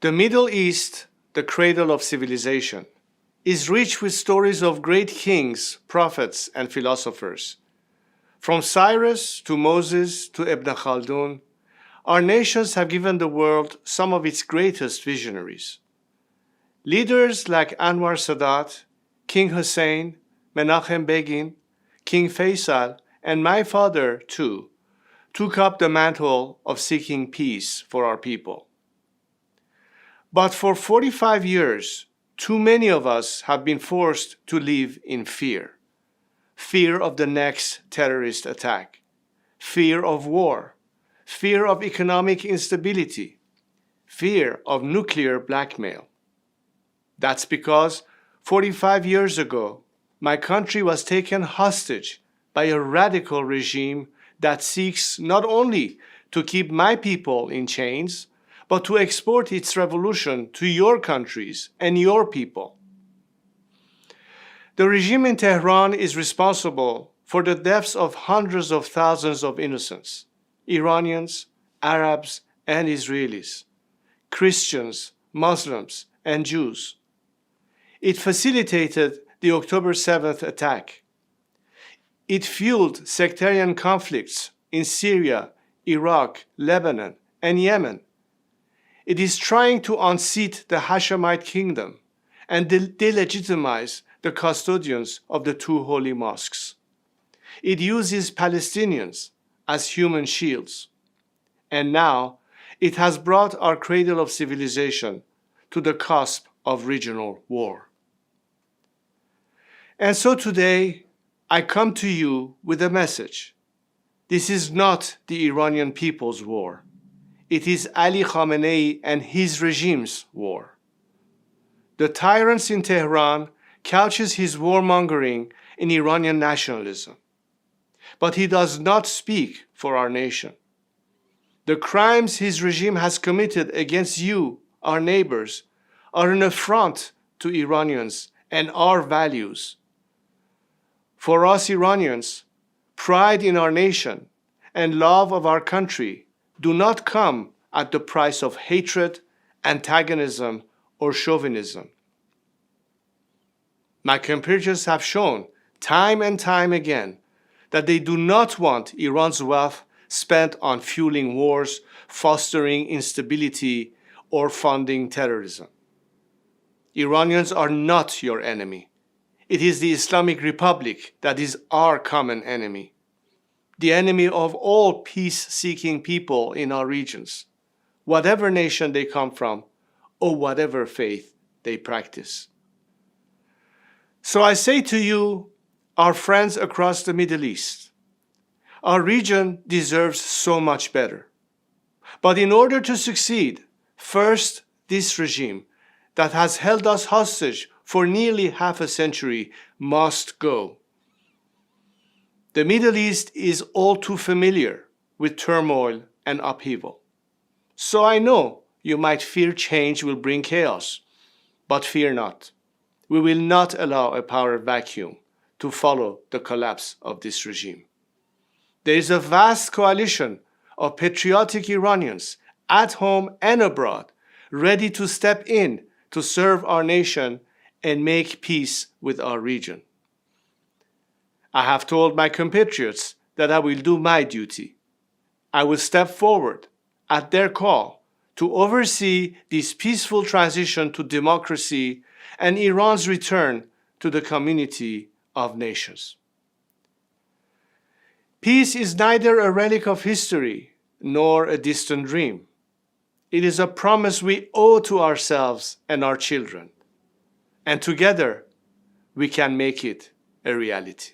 The Middle East, the cradle of civilization, is rich with stories of great kings, prophets, and philosophers. From Cyrus to Moses to Ibn Khaldun, our nations have given the world some of its greatest visionaries. Leaders like Anwar Sadat, King Hussein, Menachem Begin, King Faisal, and my father, too, took up the mantle of seeking peace for our people. But for 45 years, too many of us have been forced to live in fear. Fear of the next terrorist attack, fear of war, fear of economic instability, fear of nuclear blackmail. That's because 45 years ago, my country was taken hostage by a radical regime that seeks not only to keep my people in chains, but to export its revolution to your countries and your people. The regime in Tehran is responsible for the deaths of hundreds of thousands of innocents, Iranians, Arabs, and Israelis, Christians, Muslims, and Jews. It facilitated the October 7th attack. It fueled sectarian conflicts in Syria, Iraq, Lebanon, and Yemen. It is trying to unseat the Hashemite kingdom and delegitimize the custodians of the two holy mosques. It uses Palestinians as human shields. And now it has brought our cradle of civilization to the cusp of regional war. And so today, I come to you with a message. This is not the Iranian people's war. It is Ali Khamenei and his regime's war. The tyrant in Tehran couches his warmongering in Iranian nationalism. But he does not speak for our nation. The crimes his regime has committed against you, our neighbors, are an affront to Iranians and our values. For us Iranians, pride in our nation and love of our country do not come at the price of hatred, antagonism, or chauvinism. My compatriots have shown time and time again that they do not want Iran's wealth spent on fueling wars, fostering instability, or funding terrorism. Iranians are not your enemy. It is the Islamic Republic that is our common enemy, the enemy of all peace-seeking people in our regions, whatever nation they come from or whatever faith they practice. So I say to you, our friends across the Middle East, our region deserves so much better. But in order to succeed, first, this regime that has held us hostage for nearly half a century must go. The Middle East is all too familiar with turmoil and upheaval. So I know you might fear change will bring chaos, but fear not. We will not allow a power vacuum to follow the collapse of this regime. There is a vast coalition of patriotic Iranians at home and abroad ready to step in to serve our nation and make peace with our region. I have told my compatriots that I will do my duty. I will step forward at their call to oversee this peaceful transition to democracy and Iran's return to the community of nations. Peace is neither a relic of history nor a distant dream. It is a promise we owe to ourselves and our children. And together, we can make it a reality.